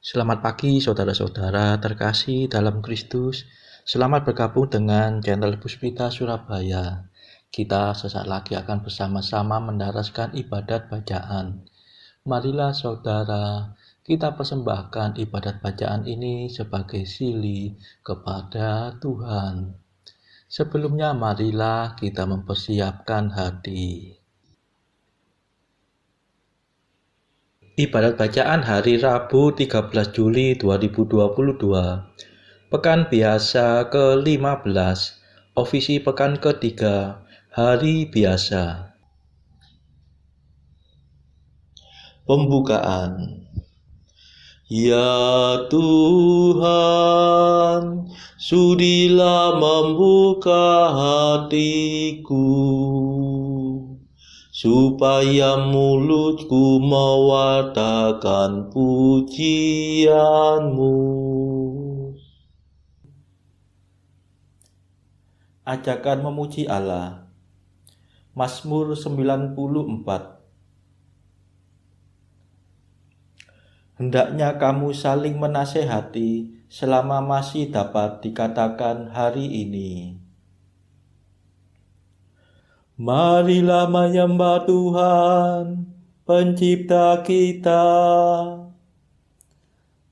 Selamat pagi saudara-saudara terkasih dalam Kristus. Selamat bergabung dengan channel Puspita Surabaya. Kita sesaat lagi akan bersama-sama mendaraskan ibadat bacaan. Marilah saudara, kita persembahkan ibadat bacaan ini sebagai sili kepada Tuhan. Sebelumnya marilah kita mempersiapkan hati. Ibadat bacaan hari Rabu 13 Juli 2022. Pekan biasa ke-15, ofisi pekan ketiga, hari biasa. Pembukaan. Ya Tuhan, sudilah membuka hatiku, supaya mulutku mewartakan pujian-Mu. Ajakan memuji Allah. Mazmur 94. Hendaknya kamu saling menasehati selama masih dapat dikatakan hari ini. Marilah menyembah Tuhan, Pencipta kita.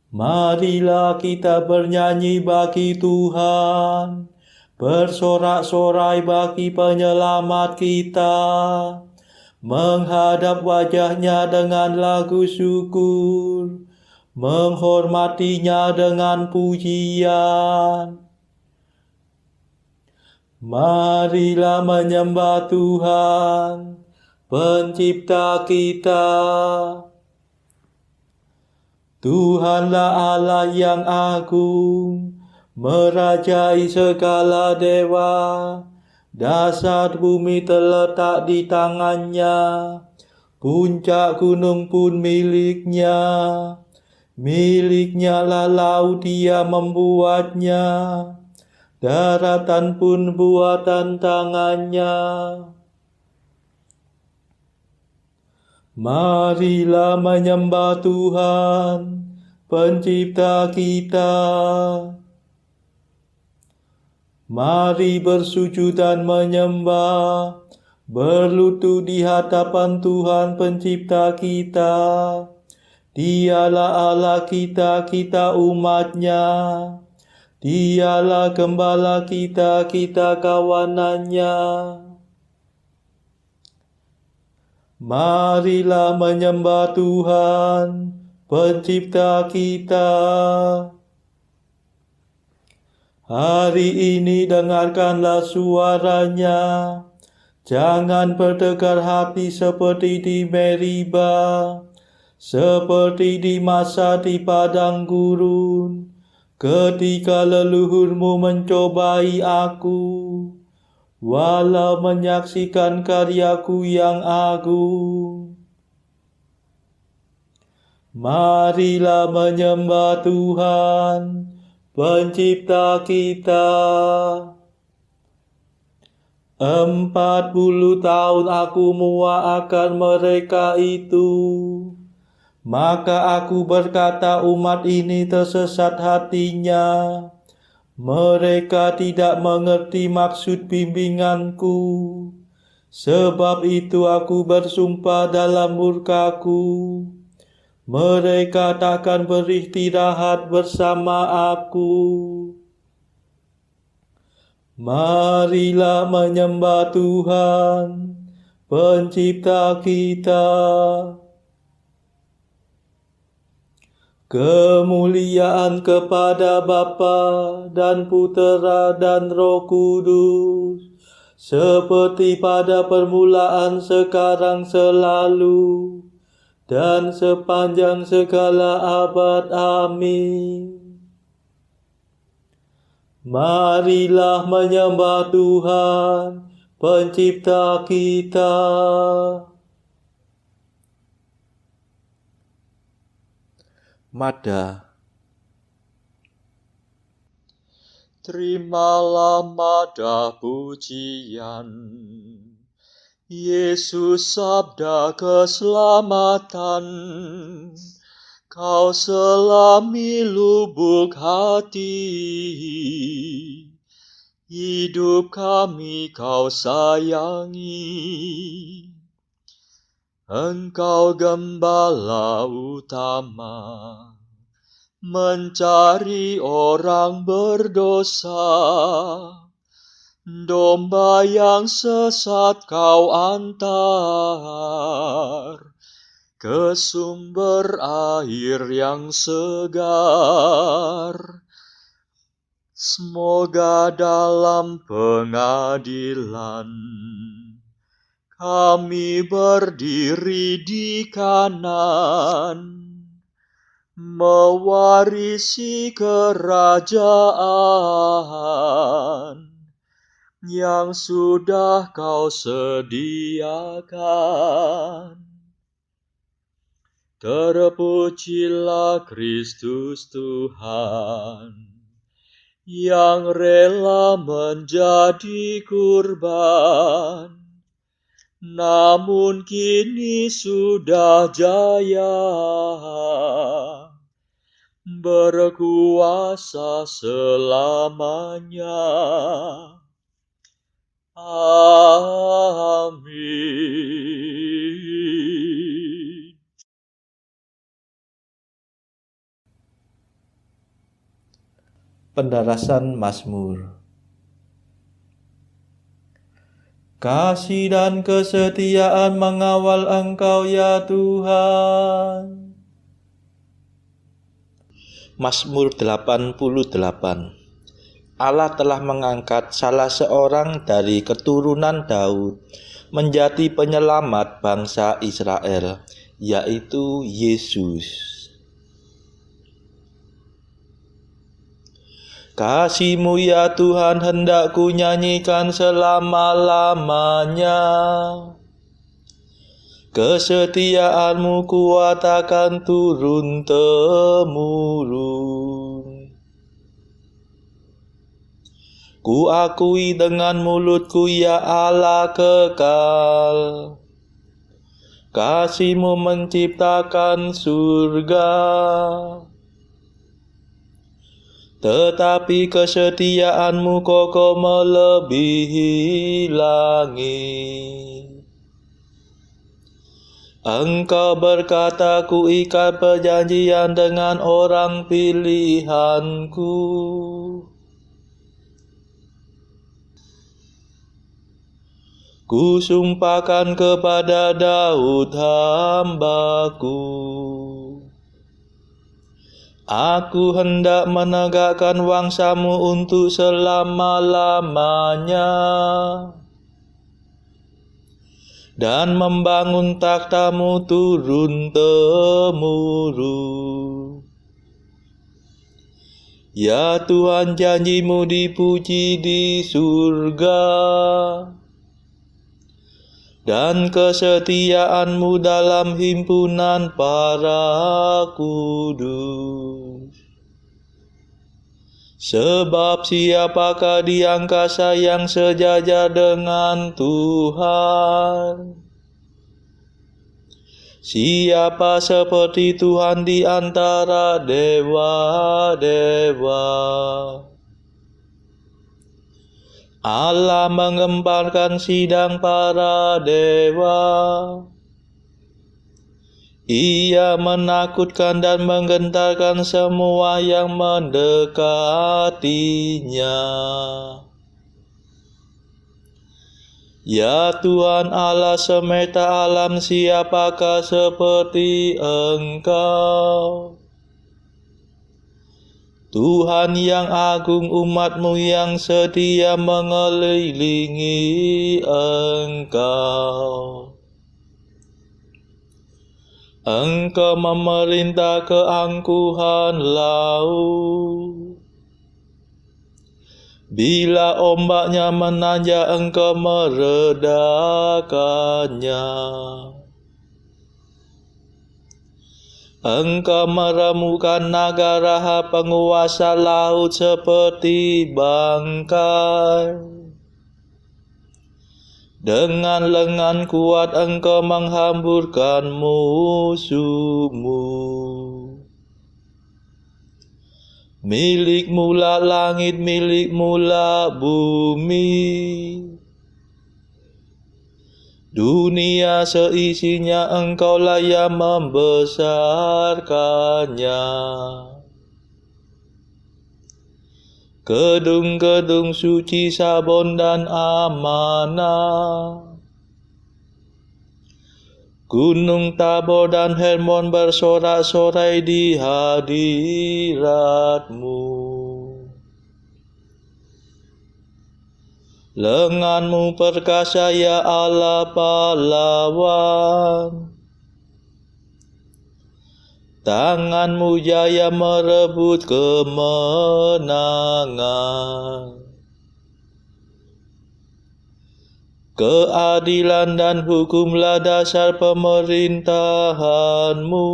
Marilah kita bernyanyi bagi Tuhan, bersorak-sorai bagi penyelamat kita, menghadap wajahnya dengan lagu syukur, menghormatinya dengan pujian. Marilah menyembah Tuhan, Pencipta kita. Tuhanlah Allah yang agung, merajai segala dewa. Dasar bumi terletak di tangannya, puncak gunung pun miliknya. Miliknya lah laut, dia membuatnya, daratan pun buatan tangannya. Marilah menyembah Tuhan, Pencipta kita. Mari bersujud dan menyembah, berlutut di hadapan Tuhan Pencipta kita. Dialah Allah kita, kita umat-Nya. Dialah gembala kita, kita kawanannya. Marilah menyembah Tuhan, Pencipta kita. Hari ini dengarkanlah suaranya, jangan bertegar hati seperti di Meriba, seperti di masa di padang gurun, ketika leluhurmu mencobai aku, walau menyaksikan karyaku yang agung. Marilah menyembah Tuhan, Pencipta kita. 40 tahun aku muak akan mereka itu. Maka aku berkata, umat ini tersesat hatinya. Mereka tidak mengerti maksud bimbinganku. Sebab itu aku bersumpah dalam murkaku, mereka takkan beristirahat bersama aku. Marilah menyembah Tuhan, Pencipta kita. Kemuliaan kepada Bapa dan Putera dan Roh Kudus, seperti pada permulaan, sekarang, selalu, dan sepanjang segala abad. Amin. Marilah menyembah Tuhan, Pencipta kita. Mada. Terimalah mada pujian, Yesus sabda keselamatan, Kau selami lubuk hati, hidup kami Kau sayangi. Engkau gembala utama, mencari orang berdosa. Domba yang sesat Kau antar ke sumber air yang segar. Semoga dalam pengadilan kami berdiri di kanan, mewarisi kerajaan yang sudah Kau sediakan. Terpujilah Kristus Tuhan, yang rela menjadi kurban, namun kini sudah jaya, berkuasa selamanya. Amin. Pendarasan Mazmur. Kasih dan kesetiaan mengawal Engkau ya Tuhan. Mazmur 88. Allah telah mengangkat salah seorang dari keturunan Daud menjadi penyelamat bangsa Israel, yaitu Yesus. Kasih-Mu ya Tuhan hendak ku nyanyikan selama-lamanya. Kesetiaan-Mu kuatakan turun-temurun. Ku akui dengan mulutku ya Allah kekal. Kasih-Mu menciptakan surga. Tetapi kesetiaan-Mu kokoh melebihi langit. Engkau berkata, ku ikat perjanjian dengan orang pilihanku. Ku sumpahkan kepada Daud hamba-Ku. Aku hendak menegakkan wangsa-Mu untuk selama-lamanya, dan membangun takhta-Mu turun-temurun. Ya Tuhan, janji-Mu dipuji di surga, dan kesetiaan-Mu dalam himpunan para kudus. Sebab siapakah di angkasa yang sejajar dengan Tuhan? Siapa seperti Tuhan di antara dewa-dewa? Allah mengemparkan sidang para dewa. Ia menakutkan dan menggentarkan semua yang mendekatinya. Ya Tuhan Allah semesta alam, siapakah seperti Engkau? Tuhan yang agung, umat-Mu yang setia mengelilingi Engkau. Engkau memerintah keangkuhan laut. Bila ombaknya menanjak, Engkau meredakannya. Engkau meremukkan naga raha penguasa laut seperti bangkai. Dengan lengan kuat Engkau menghamburkan musuh-Mu. Milik mula langit, milik mula bumi. Dunia seisinya Engkaulah yang membesarkannya. Gedung-gedung suci, Sabon dan amanah. Gunung Tabor dan Hermon bersorak-sorai di hadirat-Mu. Lengan-Mu perkasa ya Allah pahlawan. Tangan-Mu jaya merebut kemenangan. Keadilan dan hukumlah dasar pemerintahan-Mu.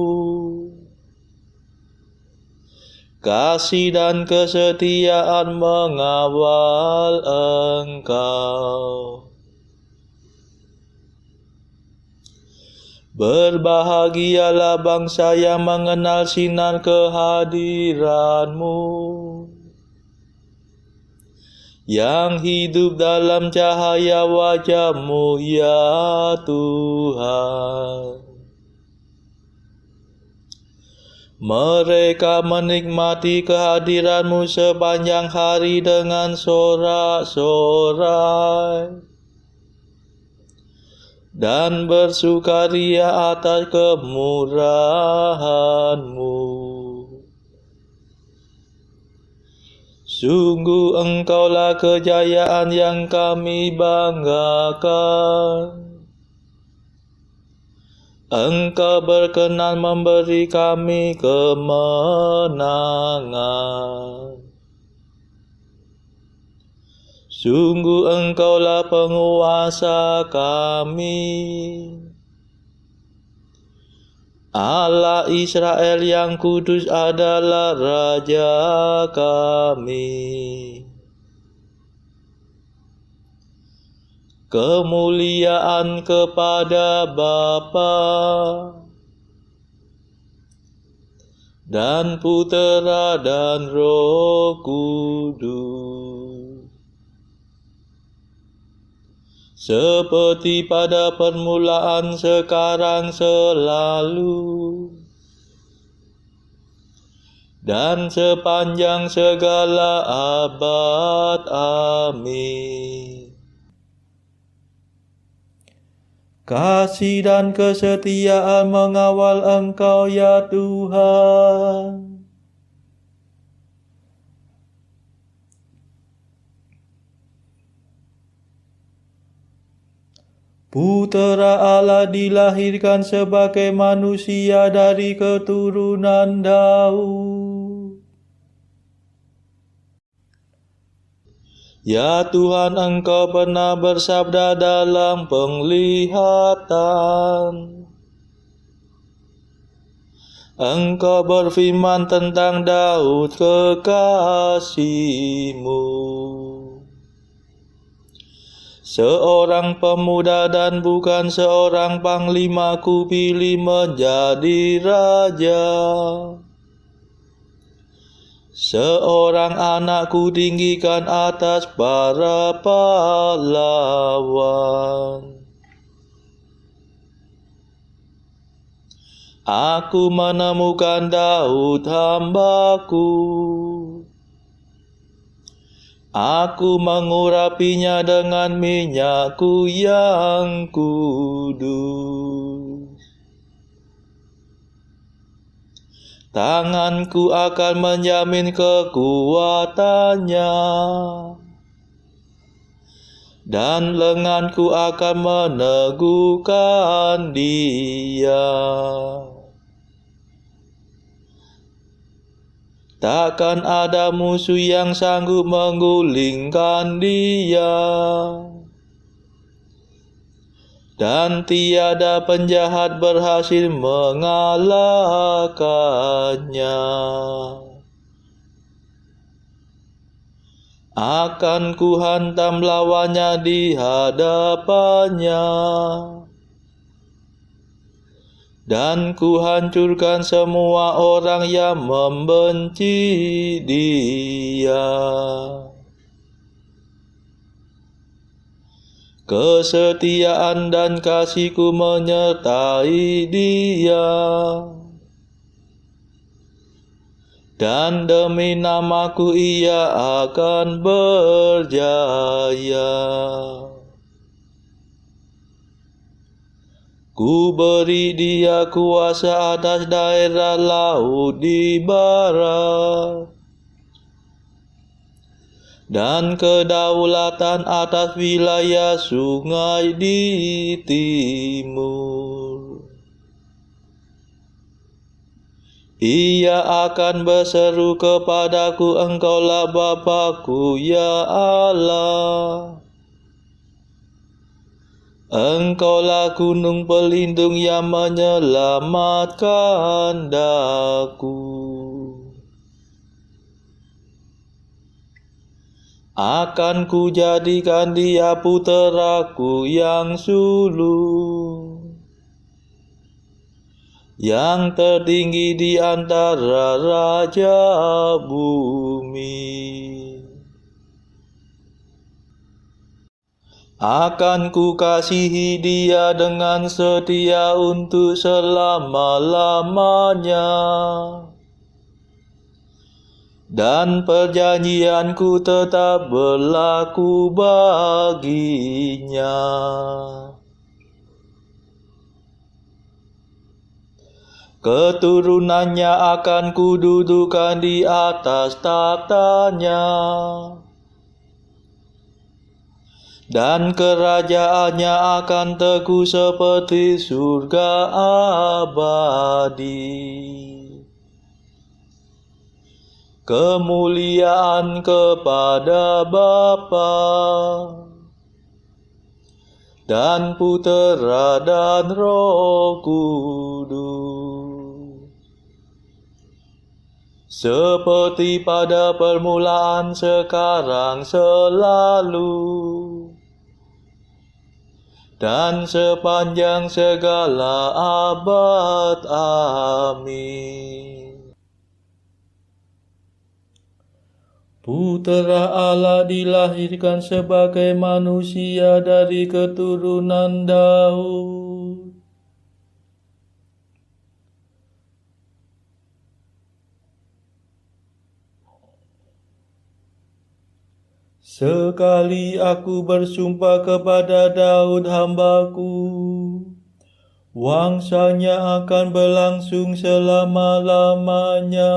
Kasih dan kesetiaan mengawal Engkau. Berbahagialah bangsa yang mengenal sinar kehadiran-Mu, yang hidup dalam cahaya wajah-Mu ya Tuhan. Mereka menikmati kehadiran-Mu sepanjang hari dengan sorak-sorai dan bersukaria atas kemurahan-Mu. Sungguh Engkaulah kejayaan yang kami banggakan. Engkau berkenan memberi kami kemenangan. Sungguh Engkaulah penguasa kami. Allah Israel yang kudus adalah Raja kami. Kemuliaan kepada Bapa dan Putera dan Roh Kudus, seperti pada permulaan, sekarang, selalu, dan sepanjang segala abad. Amin. Kasih dan kesetiaan mengawal Engkau ya Tuhan. Putera Allah dilahirkan sebagai manusia dari keturunan Daud. Ya Tuhan, Engkau pernah bersabda dalam penglihatan. Engkau berfirman tentang Daud kekasih-Mu. Seorang pemuda dan bukan seorang panglima kupilih menjadi raja. Seorang anak kutinggikan atas para pahlawan. Aku menemukan Daud hamba-Ku. Aku mengurapinya dengan minyak-Ku yang kudus. Tangan-Ku akan menjamin kekuatannya, dan lengan-Ku akan meneguhkan dia. Takkan ada musuh yang sanggup menggulingkan dia, dan tiada penjahat berhasil mengalahkannya. Akan Ku hantam lawannya di hadapannya, dan ku hancurkan semua orang yang membenci Dia. Kesetiaan dan kasih-Ku menyertai Dia, dan demi nama-Ku Ia akan berjaya. Ku beri Dia kuasa atas daerah laut di barat, dan kedaulatan atas wilayah sungai di timur. Ia akan berseru kepadaku, Engkaulah Bapa-Ku, ya Allah. Engkaulah gunung pelindung yang menyelamatkan daku. Akan ku jadikan Dia puteraku yang sulung, yang tertinggi di antara raja bumi. Akan ku kasihi Dia dengan setia untuk selama-lamanya, dan perjanjian-Ku tetap berlaku baginya. Keturunannya akan ku dudukan di atas tahtanya, dan kerajaannya akan teguh seperti surga abadi. Kemuliaan kepada Bapa dan Putera dan Roh Kudus, seperti pada permulaan, sekarang, selalu, dan sepanjang segala abad. Amin. Putera Allah dilahirkan sebagai manusia dari keturunan Daud. Sekali aku bersumpah kepada Daud hamba-Ku, wangsanya akan berlangsung selama-lamanya.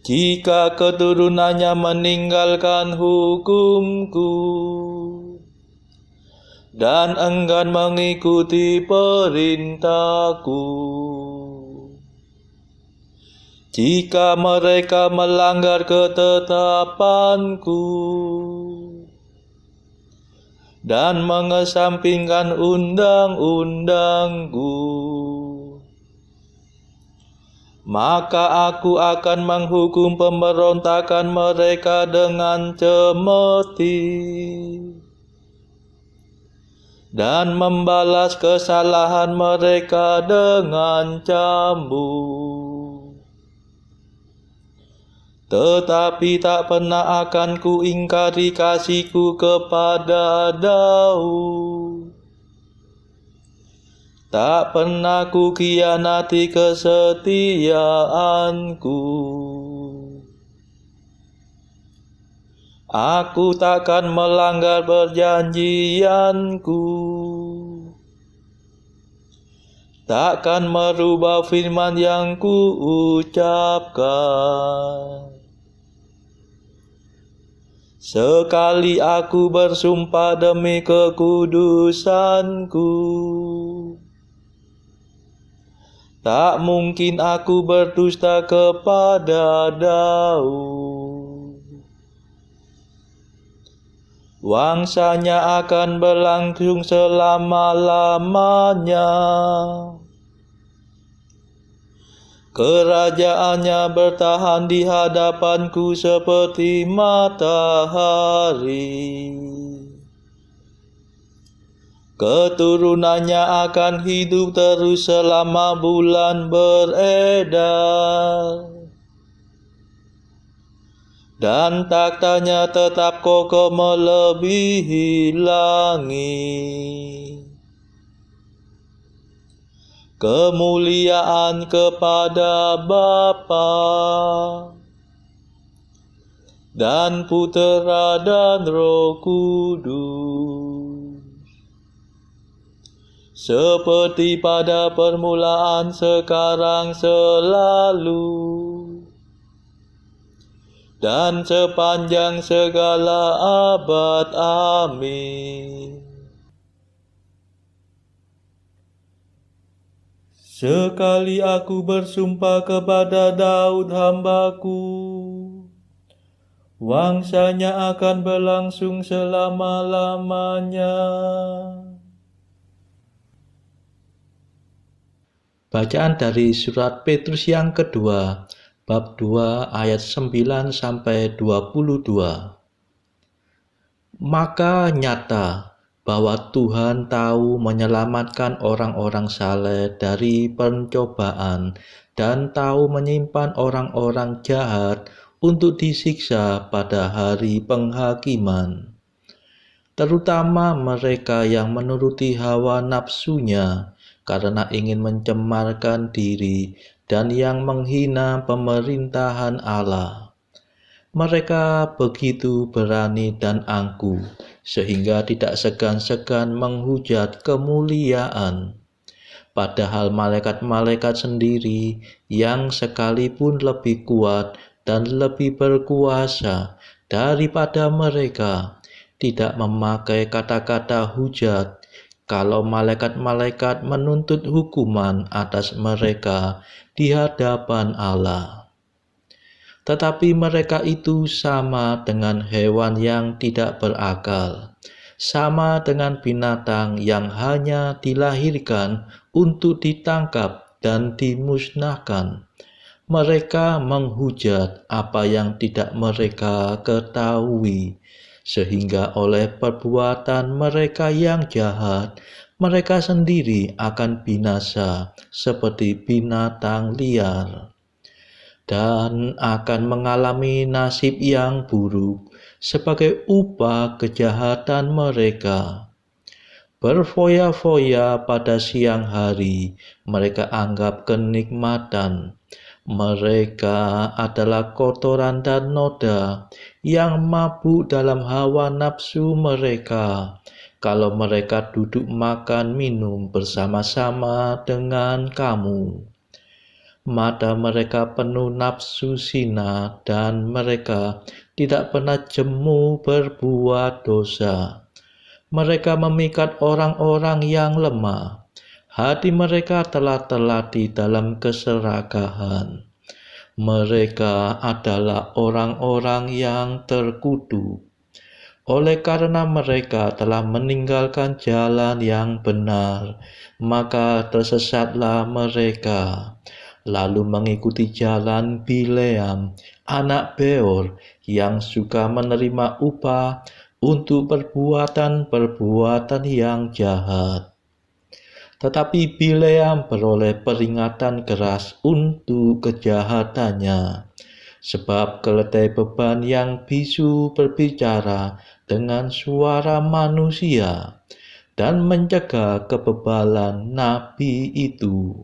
Jika keturunannya meninggalkan hukum-Ku dan enggan mengikuti perintah-Ku, jika mereka melanggar ketetapan-Ku dan mengesampingkan undang-undang-Ku, maka aku akan menghukum pemberontakan mereka dengan cemeti, dan membalas kesalahan mereka dengan cambuk. Tetapi tak pernah akan kuingkari kasih-Ku kepada Daud. Tak pernah ku khianati kesetiaan-Ku. Aku takkan melanggar perjanjian-Ku. Takkan merubah firman yang ku ucapkan. Sekali aku bersumpah demi kekudusan-Ku, tak mungkin aku berdusta kepada Daud. Wangsanya akan berlangsung selama-lamanya. Kerajaannya bertahan di hadapan-Ku seperti matahari. Keturunannya akan hidup terus selama bulan beredar, dan taktanya tetap kokoh melebihi langit. Kemuliaan kepada Bapa dan Putera dan Roh Kudus, seperti pada permulaan, sekarang, selalu, dan sepanjang segala abad. Amin. Sekali aku bersumpah kepada Daud hambaku, wangsanya akan berlangsung selama-lamanya. Bacaan dari surat Petrus yang kedua, bab 2 ayat 9 sampai 22. Maka nyata bahwa Tuhan tahu menyelamatkan orang-orang saleh dari pencobaan dan tahu menyimpan orang-orang jahat untuk disiksa pada hari penghakiman, terutama mereka yang menuruti hawa nafsunya karena ingin mencemarkan diri dan yang menghina pemerintahan Allah. Mereka begitu berani dan angkuh, sehingga tidak segan-segan menghujat kemuliaan. Padahal malaikat-malaikat sendiri yang sekalipun lebih kuat dan lebih berkuasa daripada mereka, tidak memakai kata-kata hujat kalau malaikat-malaikat menuntut hukuman atas mereka di hadapan Allah. Tetapi mereka itu sama dengan hewan yang tidak berakal, sama dengan binatang yang hanya dilahirkan untuk ditangkap dan dimusnahkan. Mereka menghujat apa yang tidak mereka ketahui, sehingga oleh perbuatan mereka yang jahat, mereka sendiri akan binasa seperti binatang liar, dan akan mengalami nasib yang buruk sebagai upah kejahatan mereka. Berfoya-foya pada siang hari, mereka anggap kenikmatan. Mereka adalah kotoran dan noda yang mabuk dalam hawa nafsu mereka. Kalau mereka duduk makan minum bersama-sama dengan kamu, mata mereka penuh nafsu zina dan mereka tidak pernah jemu berbuat dosa. Mereka memikat orang-orang yang lemah. Hati mereka telah terlatih dalam keserakahan. Mereka adalah orang-orang yang terkutuk. Oleh karena mereka telah meninggalkan jalan yang benar, maka tersesatlah mereka, lalu mengikuti jalan Bileam, anak Beor, yang suka menerima upah untuk perbuatan-perbuatan yang jahat. Tetapi Bileam beroleh peringatan keras untuk kejahatannya, sebab keledai beban yang bisu berbicara dengan suara manusia dan mencegah kebebalan nabi itu.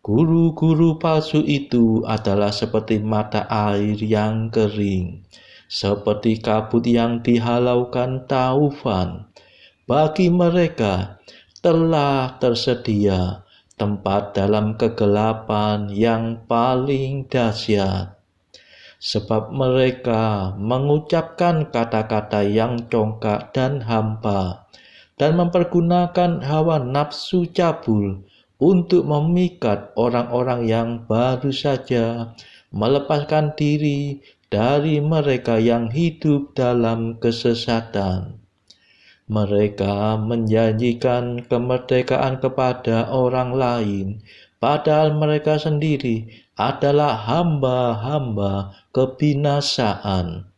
Guru-guru palsu itu adalah seperti mata air yang kering, seperti kabut yang dihalaukan taufan. Bagi mereka telah tersedia tempat dalam kegelapan yang paling dahsyat, sebab mereka mengucapkan kata-kata yang congkak dan hampa, dan mempergunakan hawa nafsu cabul untuk memikat orang-orang yang baru saja melepaskan diri dari mereka yang hidup dalam kesesatan. Mereka menjanjikan kemerdekaan kepada orang lain, padahal mereka sendiri adalah hamba-hamba kebinasaan.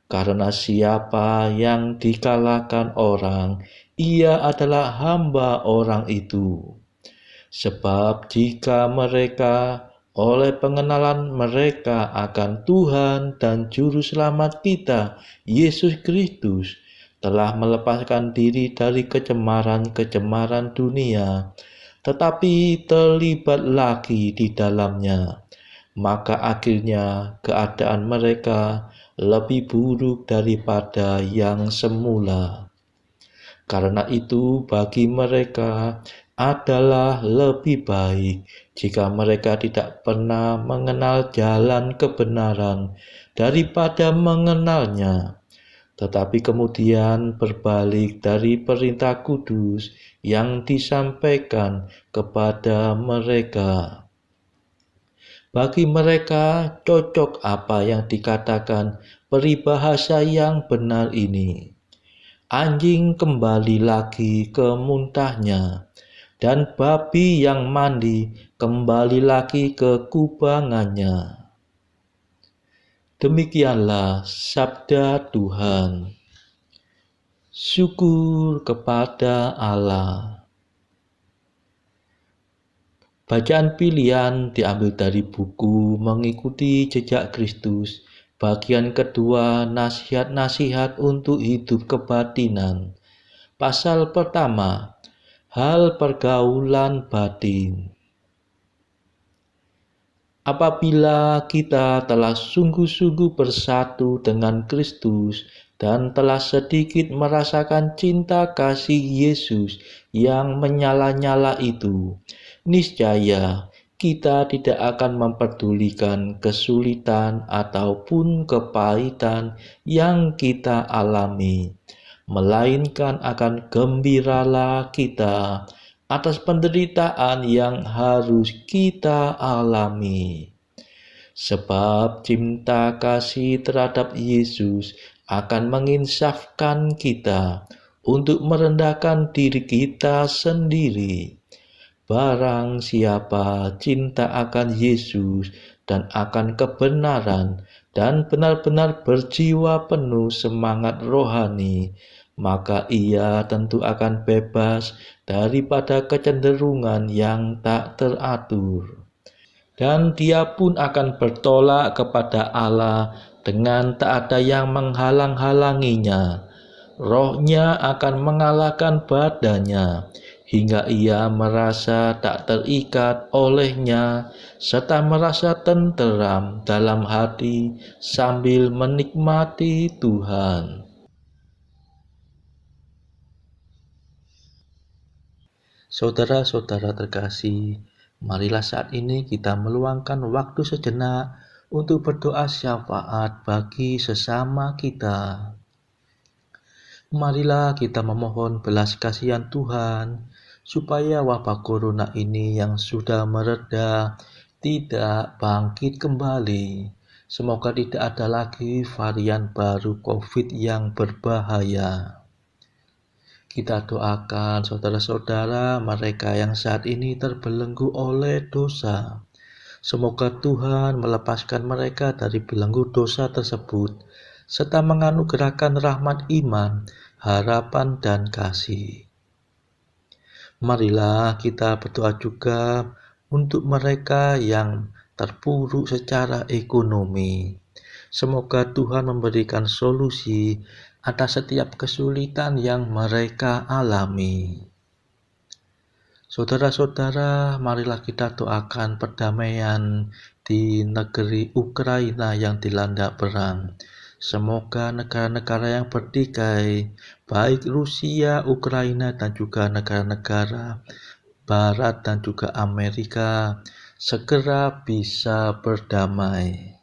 Karena siapa yang dikalahkan orang, ia adalah hamba orang itu. Sebab jika mereka oleh pengenalan mereka akan Tuhan dan Juru Selamat kita, Yesus Kristus, telah melepaskan diri dari kecemaran-kecemaran dunia, tetapi terlibat lagi di dalamnya, maka akhirnya keadaan mereka lebih buruk daripada yang semula. Karena itu bagi mereka adalah lebih baik jika mereka tidak pernah mengenal jalan kebenaran daripada mengenalnya, tetapi kemudian berbalik dari perintah kudus yang disampaikan kepada mereka. Bagi mereka cocok apa yang dikatakan peribahasa yang benar ini. Anjing kembali lagi ke muntahnya, dan babi yang mandi kembali lagi ke kubangannya. Demikianlah sabda Tuhan. Syukur kepada Allah. Bacaan pilihan diambil dari buku Mengikuti Jejak Kristus, bagian kedua, nasihat-nasihat untuk hidup kebatinan. Pasal pertama, hal pergaulan batin. Apabila kita telah sungguh-sungguh bersatu dengan Kristus dan telah sedikit merasakan cinta kasih Yesus yang menyala-nyala itu, niscaya kita tidak akan memperdulikan kesulitan ataupun kepahitan yang kita alami, melainkan akan gembiralah kita atas penderitaan yang harus kita alami. Sebab cinta kasih terhadap Yesus akan menginsafkan kita untuk merendahkan diri kita sendiri. Barang siapa cinta akan Yesus dan akan kebenaran dan benar-benar berjiwa penuh semangat rohani, maka ia tentu akan bebas daripada kecenderungan yang tak teratur. Dan dia pun akan bertolak kepada Allah dengan tak ada yang menghalang-halanginya. Rohnya akan mengalahkan badannya, hingga ia merasa tak terikat olehnya, serta merasa tenteram dalam hati sambil menikmati Tuhan. Saudara-saudara terkasih, marilah saat ini kita meluangkan waktu sejenak untuk berdoa syafaat bagi sesama kita. Marilah kita memohon belas kasihan Tuhan, supaya wabah corona ini yang sudah mereda tidak bangkit kembali. Semoga tidak ada lagi varian baru COVID yang berbahaya. Kita doakan saudara-saudara mereka yang saat ini terbelenggu oleh dosa. Semoga Tuhan melepaskan mereka dari belenggu dosa tersebut, serta menganugerahkan rahmat iman, harapan, dan kasih. Marilah kita berdoa juga untuk mereka yang terpuruk secara ekonomi. Semoga Tuhan memberikan solusi atas setiap kesulitan yang mereka alami. Saudara-saudara, marilah kita doakan perdamaian di negeri Ukraina yang dilanda perang. Semoga negara-negara yang bertikai, baik Rusia, Ukraina, dan juga negara-negara Barat dan juga Amerika, segera bisa berdamai.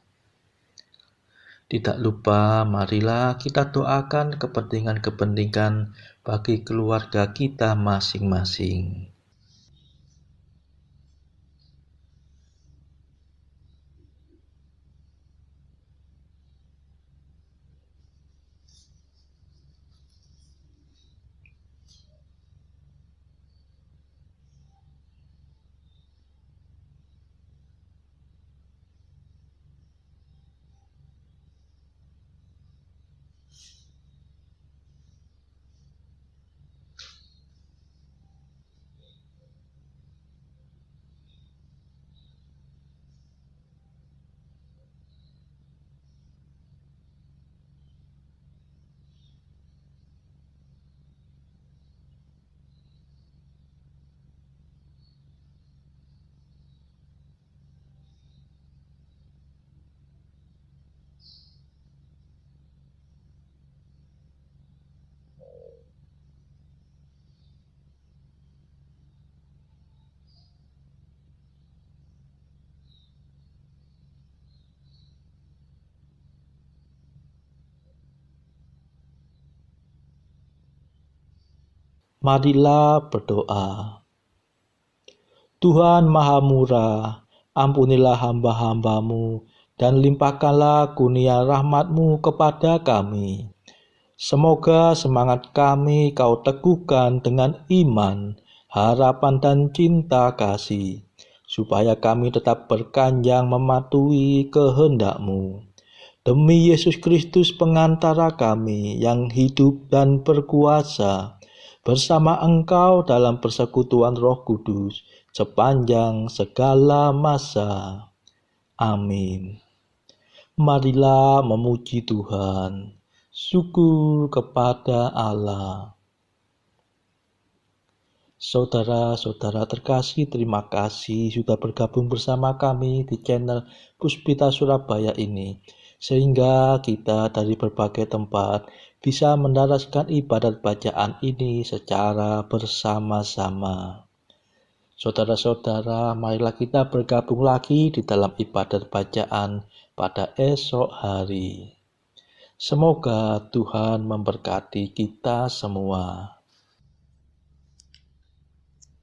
Tidak lupa, marilah kita doakan kepentingan-kepentingan bagi keluarga kita masing-masing. Marilah berdoa. Tuhan Maha Murah, ampunilah hamba-hamba-Mu dan limpahkanlah kurnia rahmat-Mu kepada kami. Semoga semangat kami Kau teguhkan dengan iman, harapan dan cinta kasih, supaya kami tetap berkanjang mematuhi kehendak-Mu. Demi Yesus Kristus pengantara kami yang hidup dan berkuasa, bersama Engkau dalam persekutuan Roh Kudus, sepanjang segala masa. Amin. Marilah memuji Tuhan. Syukur kepada Allah. Saudara-saudara terkasih, terima kasih sudah bergabung bersama kami di channel Puspita Surabaya ini, sehingga kita dari berbagai tempat bisa mendaraskan ibadat bacaan ini secara bersama-sama. Saudara-saudara, marilah kita bergabung lagi di dalam ibadat bacaan pada esok hari. Semoga Tuhan memberkati kita semua.